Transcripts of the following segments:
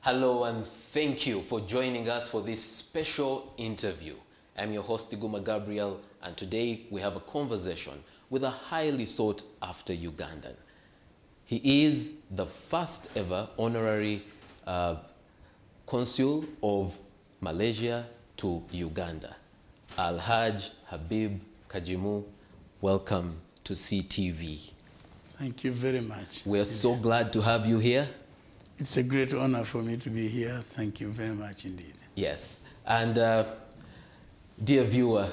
Hello and thank you for joining us for this special interview. I'm your host, Iguma Gabriel, and today we have a conversation with a highly sought after Ugandan. He is the first ever honorary consul of Malaysia to Uganda. Al-Haj Habib Kagimu, welcome to CTV. Thank you very much. We're so glad to have you here. It's a great honor for me to be here. Thank you very much indeed. Yes, and dear viewer,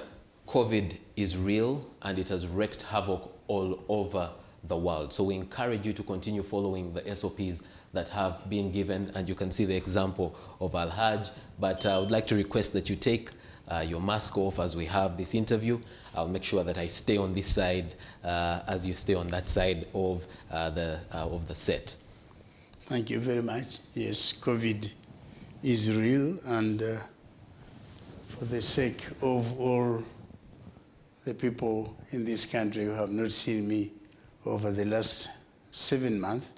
COVID is real and it has wreaked havoc all over the world. So we encourage you to continue following the SOPs that have been given, and you can see the example of Al-Haj. But I would like to request that you take your mask off as we have this interview. I'll make sure that I stay on this side as you stay on that side of the set. Thank you very much. Yes, COVID is real, and for the sake of all the people in this country who have not seen me over the last 7 months,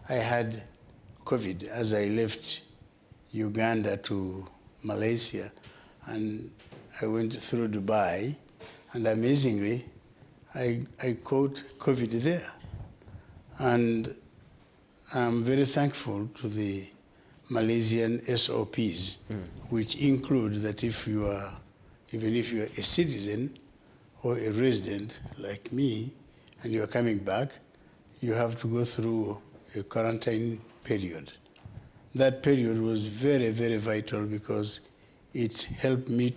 I had COVID as I left Uganda to Malaysia, and I went through Dubai, and amazingly, I caught COVID there. And I'm very thankful to the Malaysian SOPs, which include that even if you are a citizen or a resident like me, and you are coming back, you have to go through a quarantine period. That period was very, very vital because it helped me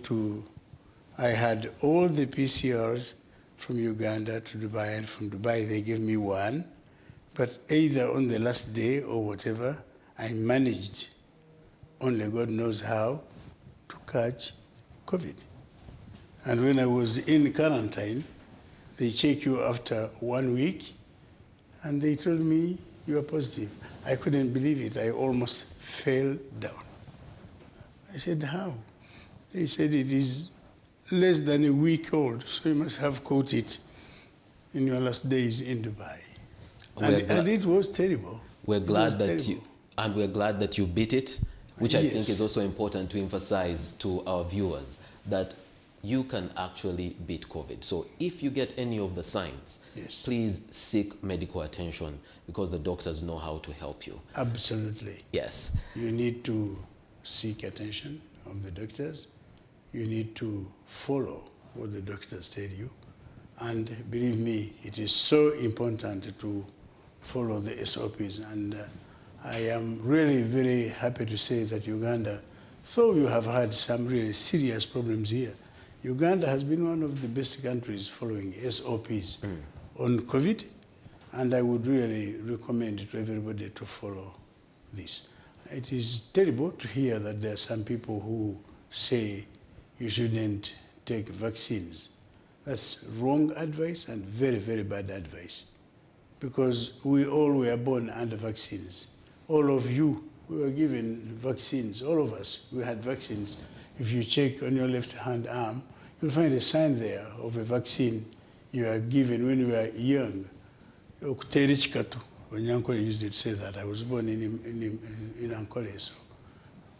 I had all the PCRs from Uganda to Dubai, and from Dubai they gave me one. But either on the last day or whatever, I managed, only God knows how, to catch COVID. And when I was in quarantine, they check you after 1 week, and they told me, you are positive. I couldn't believe it. I almost fell down. I said, how? They said, it is less than a week old, so you must have caught it in your last days in Dubai. And it was terrible. We're glad that you beat it, which I think is also important to emphasize to our viewers, that you can actually beat COVID. So if you get any of the signs, please seek medical attention, because the doctors know how to help you. Absolutely. Yes. You need to seek attention of the doctors. You need to follow what the doctors tell you. And believe me, it is so important to follow the SOPs. And I am really very happy to say that Uganda, though you have had some really serious problems here, Uganda has been one of the best countries following SOPs on COVID, and I would really recommend to everybody to follow this. It is terrible to hear that there are some people who say you shouldn't take vaccines. That's wrong advice and very, very bad advice, because we all were born under vaccines. All of you, we were given vaccines. All of us, we had vaccines. If you check on your left-hand arm, you'll find a sign there of a vaccine you are given when you were young. Onyankole used to say that. I was born in Ankole, so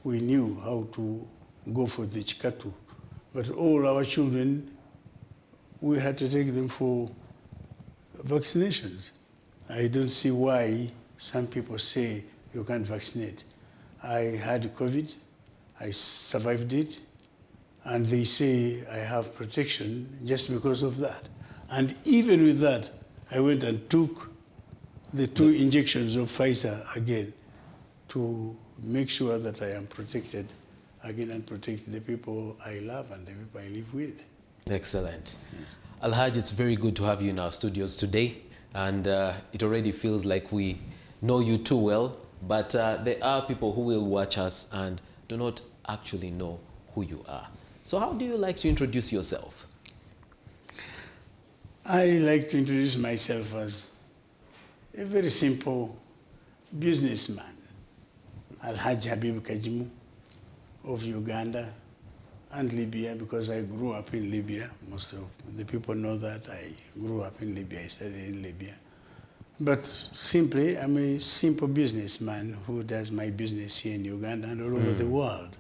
we knew how to go for the chikatu. But all our children, we had to take them for vaccinations. I don't see why some people say you can't vaccinate. I had COVID, I survived it, and they say I have protection just because of that. And even with that, I went and took the 2 injections of Pfizer again to make sure that I am protected again and protect the people I love and the people I live with. Excellent. Al-Haj, it's very good to have you in our studios today, and it already feels like we know you too well, but there are people who will watch us and do not actually know who you are. So how do you like to introduce yourself? I like to introduce myself as a very simple businessman, Al-Haj Habib Kagimu of Uganda and Libya, because I grew up in Libya. Most of the people know that I grew up in Libya. I studied in Libya. But simply, I'm a simple businessman who does my business here in Uganda and all over the world.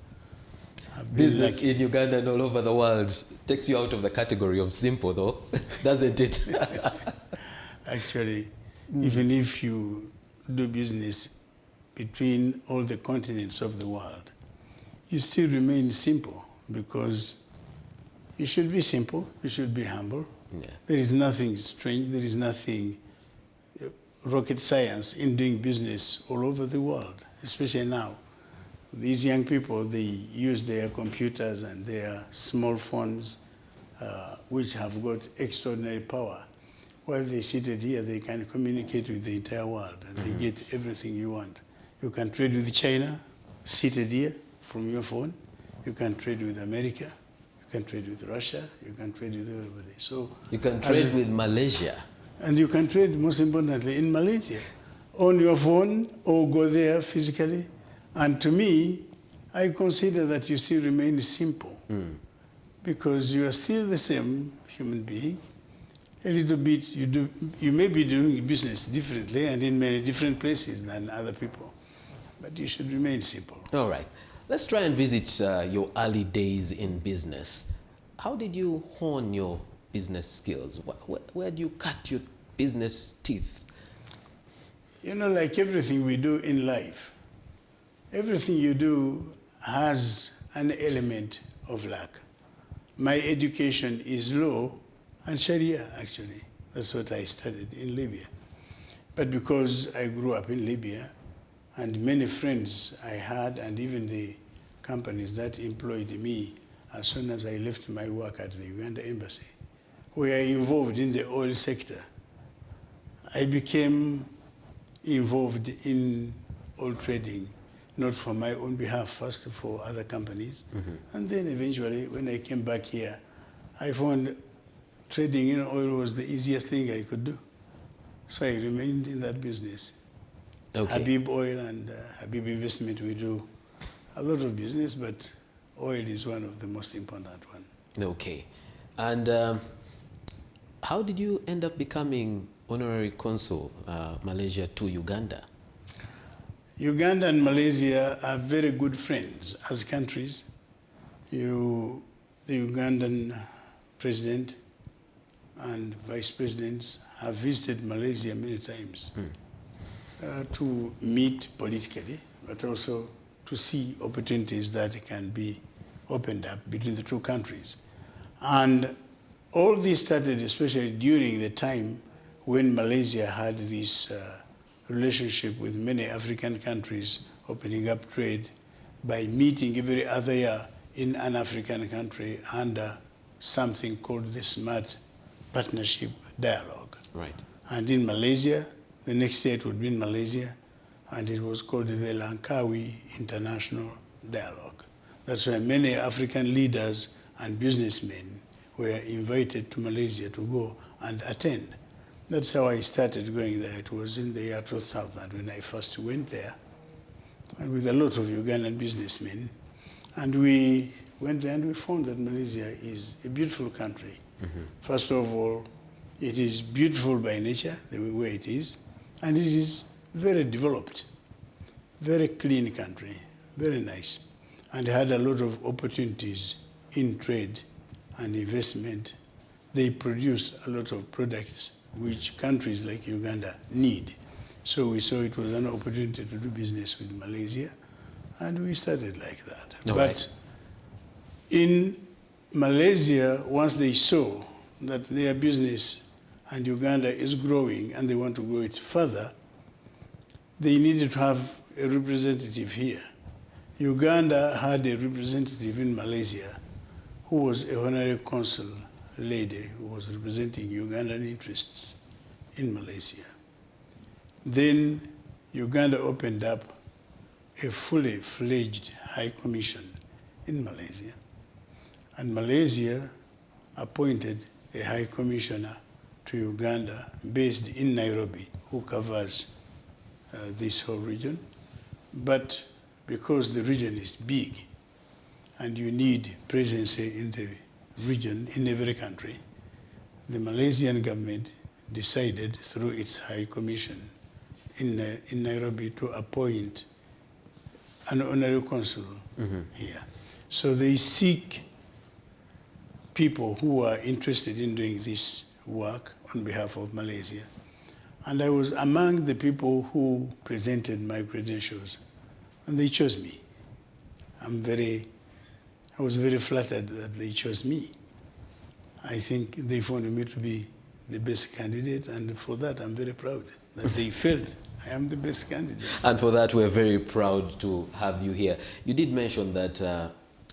I've been Business lucky. in Uganda and all over the world takes you out of the category of simple, though, doesn't it? Actually, even if you do business between all the continents of the world, you still remain simple because you should be simple, you should be humble. Yeah. There is nothing strange, there is nothing rocket science in doing business all over the world, especially now. These young people, they use their computers and their small phones, which have got extraordinary power. While they seated here, they can communicate with the entire world and they get everything you want. You can trade with China, seated here from your phone. You can trade with America. You can trade with Russia. You can trade with everybody. So You can trade with Malaysia. and you can trade, most importantly, in Malaysia, on your phone or go there physically. And to me, I consider that you still remain simple because you are still the same human being. A little bit, you may be doing business differently and in many different places than other people, but you should remain simple. All right. Let's try and visit your early days in business. How did you hone your business skills? Where do you cut your business teeth? You know, like everything we do in life, everything you do has an element of luck. My education is law and Sharia, actually. That's what I studied in Libya. But because I grew up in Libya, and many friends I had, and even the companies that employed me as soon as I left my work at the Uganda embassy, were involved in the oil sector. I became involved in oil trading, not for my own behalf, first for other companies. And then eventually, when I came back here, I found trading in oil was the easiest thing I could do. So I remained in that business. Okay. Habib Oil and Habib Investment, we do a lot of business, but oil is one of the most important one. Okay. And how did you end up becoming honorary consul, Malaysia to Uganda? Uganda and Malaysia are very good friends as countries. The Ugandan president and vice presidents have visited Malaysia many times to meet politically, but also to see opportunities that can be opened up between the two countries. And all this started especially during the time when Malaysia had this relationship with many African countries, opening up trade by meeting every other year in an African country under something called the Smart Partnership Dialogue. Right. And in Malaysia, the next year it would be in Malaysia, and it was called the Langkawi International Dialogue. That's why many African leaders and businessmen were invited to Malaysia to go and attend. That's how I started going there. It was in the year 2000 when I first went there, and with a lot of Ugandan businessmen. And we went there and we found that Malaysia is a beautiful country. First of all, it is beautiful by nature, the way it is, and it is very developed, very clean country, very nice, and had a lot of opportunities in trade and investment. They produce a lot of products which countries like Uganda need. So we saw it was an opportunity to do business with Malaysia, and we started like that. All but right. in Malaysia, once they saw that their business and Uganda is growing and they want to grow it further, they needed to have a representative here. Uganda had a representative in Malaysia who was a honorary consul lady who was representing Ugandan interests in Malaysia. Then Uganda opened up a fully fledged high commission in Malaysia. And Malaysia appointed a high commissioner to Uganda based in Nairobi who covers this whole region. But because the region is big and you need presence in the region, in every country, the Malaysian government decided through its High Commission in Nairobi to appoint an honorary consul here. So they seek people who are interested in doing this work on behalf of Malaysia. And I was among the people who presented my credentials, and they chose me. I was very flattered that they chose me. I think they found me to be the best candidate, and for that I'm very proud that they felt I am the best candidate. And for that, we're very proud to have you here. You did mention that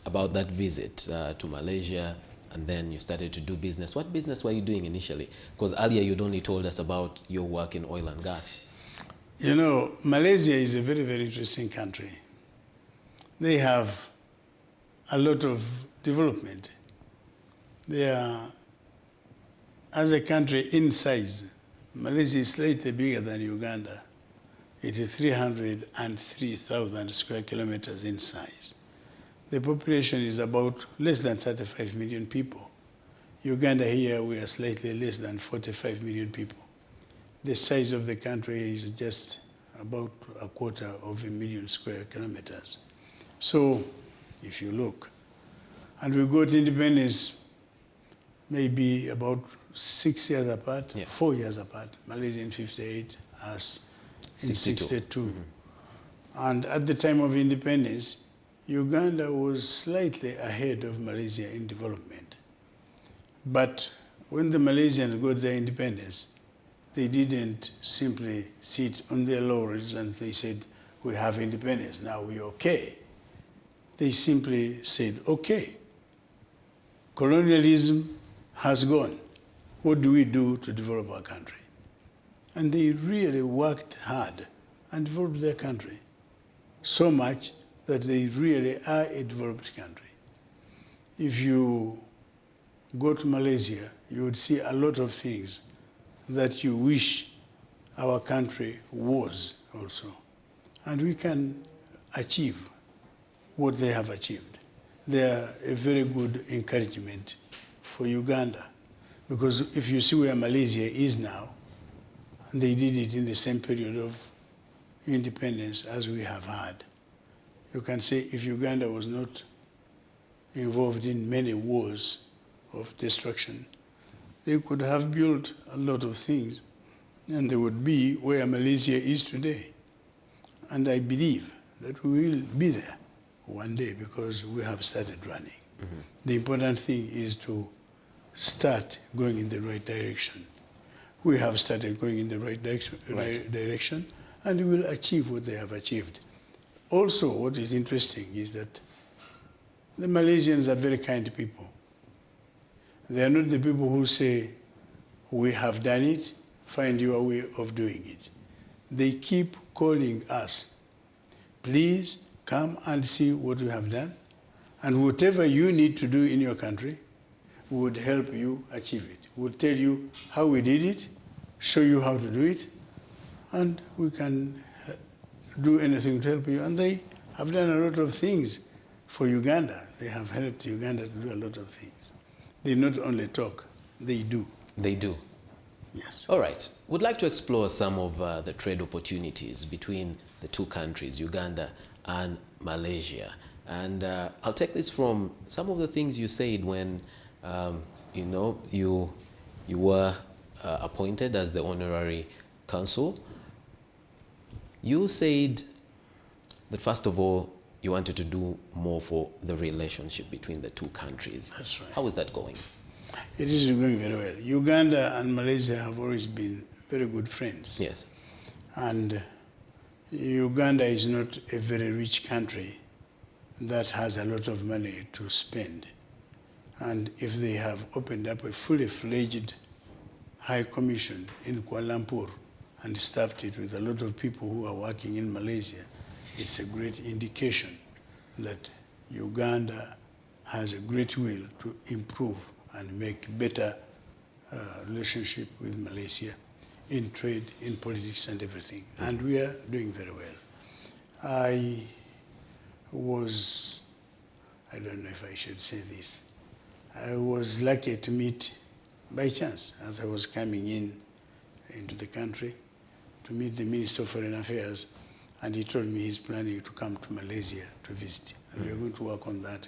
about that visit to Malaysia, and then you started to do business. What business were you doing initially? Because earlier you'd only told us about your work in oil and gas. You know, Malaysia is a very, very interesting country. They have a lot of development. They are, as a country in size, Malaysia is slightly bigger than Uganda. It is 303,000 square kilometers in size. The population is about less than 35 million people. Uganda here, we are slightly less than 45 million people. The size of the country is just about 250,000 square kilometers. So if you look, and we got independence maybe about 6 years apart, 4 years apart. Malaysia in 58, us in 62. And at the time of independence, Uganda was slightly ahead of Malaysia in development. But when the Malaysians got their independence, they didn't simply sit on their laurels and they said, we have independence, now we're okay. They simply said, okay, colonialism has gone. What do we do to develop our country? And they really worked hard and developed their country so much that they really are a developed country. If you go to Malaysia, you would see a lot of things that you wish our country was also. And we can achieve what they have achieved. They are a very good encouragement for Uganda, because if you see where Malaysia is now, and they did it in the same period of independence as we have had, you can say if Uganda was not involved in many wars of destruction, they could have built a lot of things, and they would be where Malaysia is today. And I believe that we will be there one day because we have started running. The important thing is to start going in the right direction. We have started going in the right direction, and we will achieve what they have achieved. Also, what is interesting is that the Malaysians are very kind people. They are not the people who say, we have done it, find your way of doing it. They keep calling us, please come and see what we have done, and whatever you need to do in your country, we would help you achieve it. We would tell you how we did it, show you how to do it, and we can do anything to help you. And they have done a lot of things for Uganda. They have helped Uganda to do a lot of things. They not only talk, they do. They do. Yes. All right. We'd like to explore some of the trade opportunities between the two countries, Uganda and Malaysia. And I'll take this from some of the things you said when you were appointed as the honorary consul. You said that first of all, you wanted to do more for the relationship between the two countries. That's right. How is that going? It is going very well. Uganda and Malaysia have always been very good friends. Yes. And Uganda is not a very rich country that has a lot of money to spend. And if they have opened up a fully fledged High Commission in Kuala Lumpur and staffed it with a lot of people who are working in Malaysia, it's a great indication that Uganda has a great will to improve and make better relationship with Malaysia in trade, in politics and everything. And we are doing very well. I don't know if I should say this, I was lucky to meet by chance as I was coming in into the country to meet the Minister of Foreign Affairs, and he told me he's planning to come to Malaysia to visit, and we're going to work on that.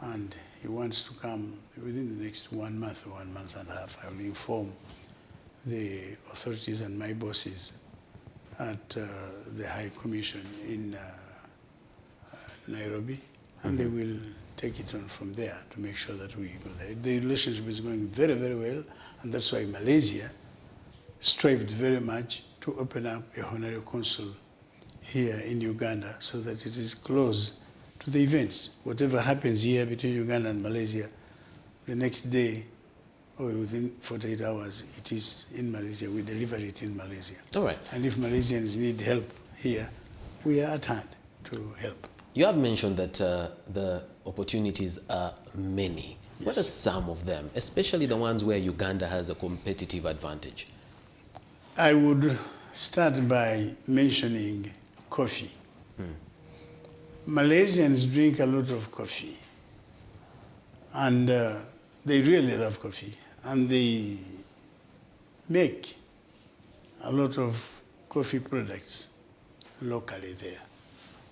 And he wants to come within the next 1 month or 1 month and a half. I will inform the authorities and my bosses at the High Commission in Nairobi, and they will take it on from there to make sure that we go there. The relationship is going very, very well, and that's why Malaysia strived very much to open up a honorary consul here in Uganda so that it is close to the events. Whatever happens here between Uganda and Malaysia, the next day or within 48 hours, it is in Malaysia. We deliver it in Malaysia. All right. And if Malaysians need help here, we are at hand to help. You have mentioned that the opportunities are many. Yes. What are some of them, especially the ones where Uganda has a competitive advantage? I would start by mentioning coffee. Malaysians drink a lot of coffee, and they really love coffee, and they make a lot of coffee products locally there.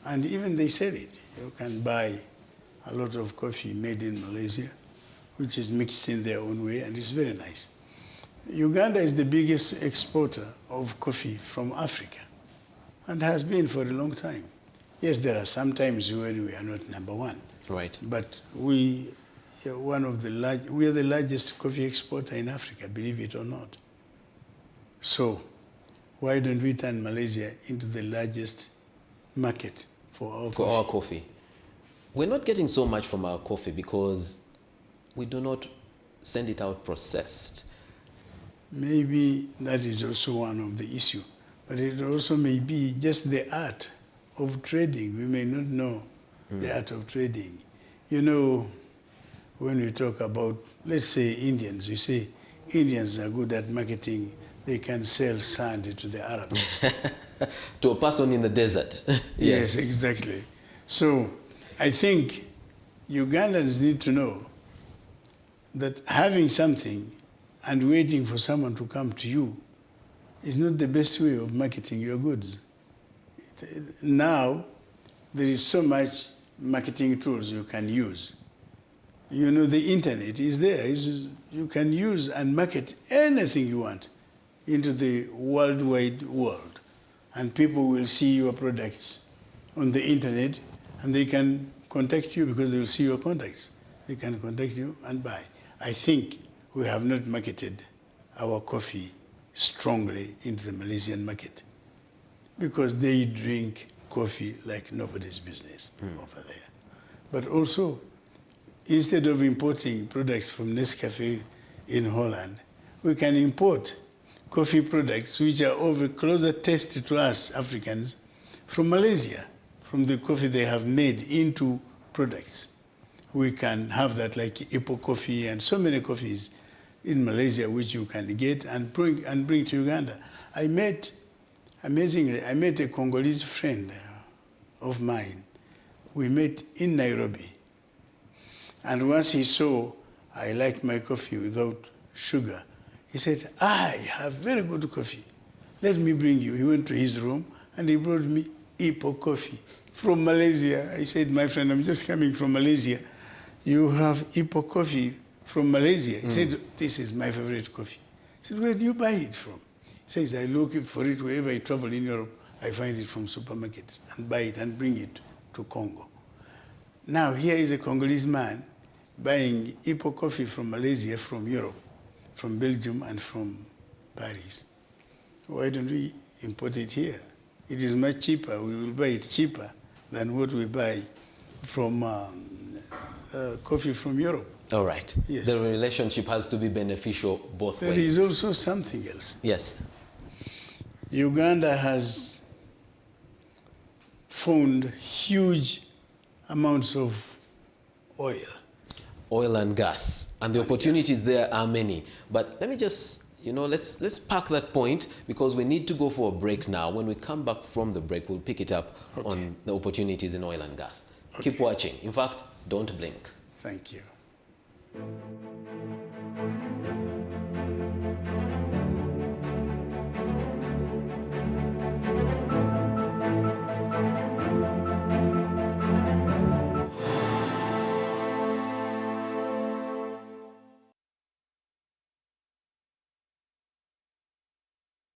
And even they sell it. You can buy a lot of coffee made in Malaysia, which is mixed in their own way, and it's very nice. Uganda is the biggest exporter of coffee from Africa, and has been for a long time. Yes, there are some times when we are not number one. Right. But we are we are the largest coffee exporter in Africa, believe it or not. So why don't we turn Malaysia into the largest market for our coffee? We're not getting so much from our coffee because we do not send it out processed. Maybe that is also one of the issue. But it also may be just the art of trading. We may not know the art of trading. You know, when we talk about, let's say, Indians, we say Indians are good at marketing. They can sell sand to the Arabs. To a person in the desert. Yes, exactly. So I think Ugandans need to know that having something and waiting for someone to come to you is not the best way of marketing your goods. Now, there is so much marketing tools you can use. You know, the internet is there. You can use and market anything you want into the worldwide world. And people will see your products on the internet, and they can contact you because they will see your contacts. They can contact you and buy. I think we have not marketed our coffee strongly into the Malaysian market because they drink coffee like nobody's business over there. But also, instead of importing products from Nescafe in Holland, we can import coffee products which are of a closer taste to us Africans from Malaysia, from the coffee they have made into products. We can have that like Ipo coffee and so many coffees in Malaysia which you can get and bring to Uganda. Amazingly, I met a Congolese friend of mine. We met in Nairobi. And once he saw I like my coffee without sugar, he said, I have very good coffee. Let me bring you. He went to his room and he brought me Ipo coffee from Malaysia. I said, my friend, I'm just coming from Malaysia. You have Ipo coffee from Malaysia? He said, this is my favorite coffee. I said, where do you buy it from? He says, I look for it wherever I travel in Europe. I find it from supermarkets and buy it and bring it to Congo. Now here is a Congolese man buying Ipo coffee from Malaysia, from Europe, from Belgium and from Paris. Why don't we import it here? It is much cheaper. We will buy it cheaper than what we buy from coffee from Europe. All right. Yes. The relationship has to be beneficial both ways. There is also something else. Yes. Uganda has found huge amounts of oil. Oil and gas. And the opportunities there are many. But let me just, let's park that point because we need to go for a break now. When we come back from the break, we'll pick it up on the opportunities in oil and gas. Keep watching. In fact, don't blink. Thank you.